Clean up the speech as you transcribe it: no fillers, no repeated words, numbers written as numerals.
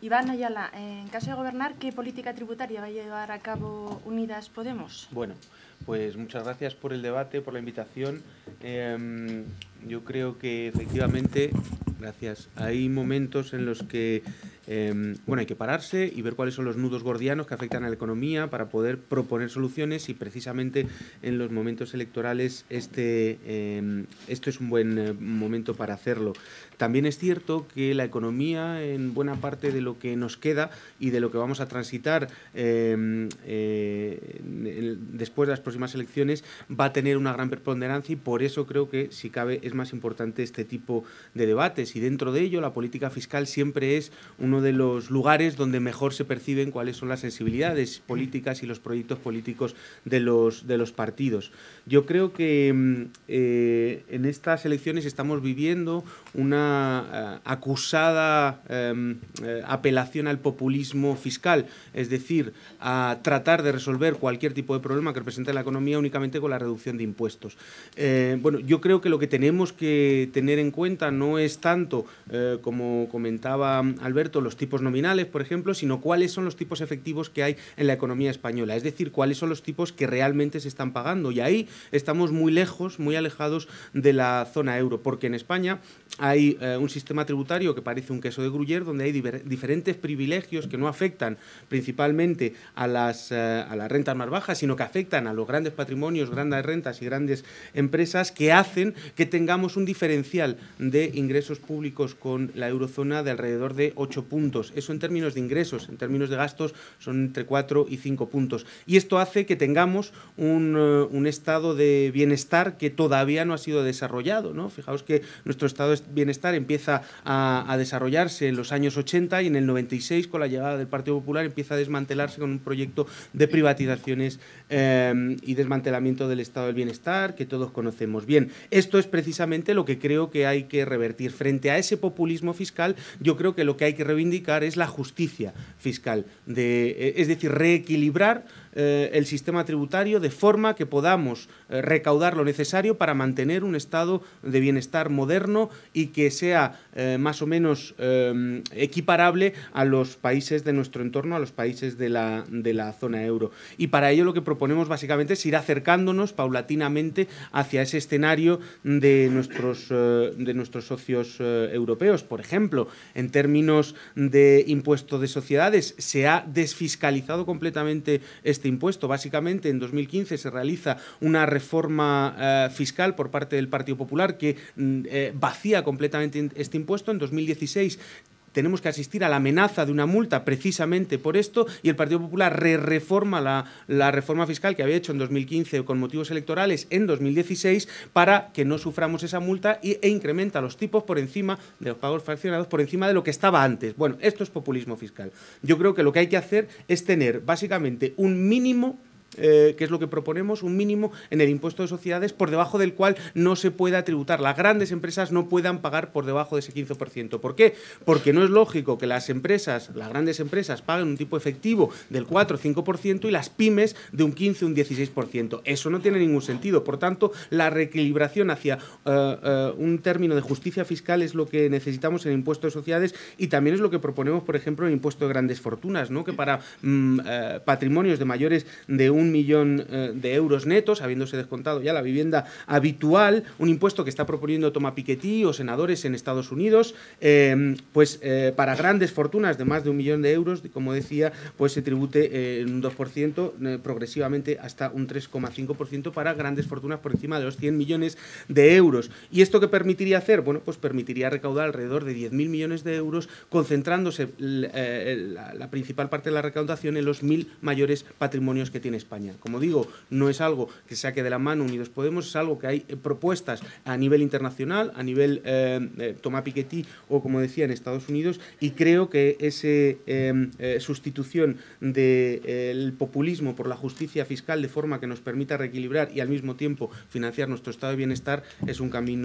Iván Ayala, en caso de gobernar, ¿qué política tributaria va a llevar a cabo Unidas Podemos? Bueno, pues muchas gracias por el debate, por la invitación. Yo creo que efectivamente, gracias, hay momentos en los que hay que pararse y ver cuáles son los nudos gordianos que afectan a la economía para poder proponer soluciones, y precisamente en los momentos electorales esto es un buen momento para hacerlo. También es cierto que la economía, en buena parte de lo que nos queda y de lo que vamos a transitar después de las próximas elecciones, va a tener una gran preponderancia, y por eso creo que, si cabe, es más importante este tipo de debates. Y dentro de ello, la política fiscal siempre es uno de los lugares donde mejor se perciben cuáles son las sensibilidades políticas y los proyectos políticos de los partidos. Yo creo que en estas elecciones estamos viviendo una acusada apelación al populismo fiscal, es decir, a tratar de resolver cualquier tipo de problema que represente la economía únicamente con la reducción de impuestos. Yo creo que lo que tenemos que tener en cuenta no es tanto, como comentaba Alberto, los tipos nominales, por ejemplo, sino cuáles son los tipos efectivos que hay en la economía española, es decir, cuáles son los tipos que realmente se están pagando. Y ahí estamos muy lejos, muy alejados de la zona euro, porque en España hay un sistema tributario que parece un queso de Gruyère, donde hay diferentes privilegios que no afectan principalmente a las rentas más bajas, sino que afectan a los grandes patrimonios, grandes rentas y grandes empresas, que hacen que tengamos un diferencial de ingresos públicos con la eurozona de alrededor de 8 puntos. Eso en términos de ingresos. En términos de gastos son entre 4 y 5 puntos. Y esto hace que tengamos un estado de bienestar que todavía no ha sido desarrollado, ¿no? Fijaos que nuestro estado de bienestar empieza a desarrollarse en los años 80, y en el 96, con la llegada del Partido Popular, empieza a desmantelarse con un proyecto de privatizaciones y desmantelamiento del estado del bienestar que todos conocemos bien. Esto es precisamente lo que creo que hay que revertir. Frente a ese populismo fiscal, yo creo que lo que hay que reivindicar es la justicia fiscal, es decir, reequilibrar el sistema tributario de forma que podamos recaudar lo necesario para mantener un estado de bienestar moderno y que sea más o menos equiparable a los países de nuestro entorno, a los países de la zona euro. Y para ello lo que proponemos básicamente es ir acercándonos paulatinamente hacia ese escenario de nuestros socios europeos. Por ejemplo, en términos de impuesto de sociedades, se ha desfiscalizado completamente este impuesto. Básicamente, en 2015 se realiza una reforma fiscal por parte del Partido Popular que vacía completamente este impuesto. En 2016 tenemos que asistir a la amenaza de una multa precisamente por esto, y el Partido Popular reforma la reforma fiscal que había hecho en 2015 con motivos electorales en 2016 para que no suframos esa multa, e incrementa los tipos por encima de los pagos fraccionados, por encima de lo que estaba antes. Bueno, esto es populismo fiscal. Yo creo que lo que hay que hacer es tener básicamente un mínimo, que es lo que proponemos, un mínimo en el impuesto de sociedades por debajo del cual no se pueda tributar. Las grandes empresas no puedan pagar por debajo de ese 15%. ¿Por qué? Porque no es lógico que las grandes empresas paguen un tipo efectivo del 4 o 5% y las pymes de un 15 o un 16%. Eso no tiene ningún sentido. Por tanto, la reequilibración hacia un término de justicia fiscal es lo que necesitamos en el impuesto de sociedades, y también es lo que proponemos, por ejemplo, en el impuesto de grandes fortunas, ¿no? Que para patrimonios de mayores de 1 millón de euros netos, habiéndose descontado ya la vivienda habitual, un impuesto que está proponiendo Thomas Piketty o senadores en Estados Unidos, para grandes fortunas de más de 1 millón de euros, como decía, pues se tribute en un 2%, progresivamente hasta un 3,5% para grandes fortunas por encima de los 100 millones de euros. ¿Y esto qué permitiría hacer? Bueno, pues permitiría recaudar alrededor de 10.000 millones de euros, concentrándose la principal parte de la recaudación en los 1.000 mayores patrimonios que tiene España. Como digo, no es algo que saque de la mano Unidos Podemos, es algo que hay propuestas a nivel internacional, a nivel Thomas Piketty o, como decía, en Estados Unidos, y creo que esa sustitución del populismo por la justicia fiscal de forma que nos permita reequilibrar y al mismo tiempo financiar nuestro estado de bienestar es un camino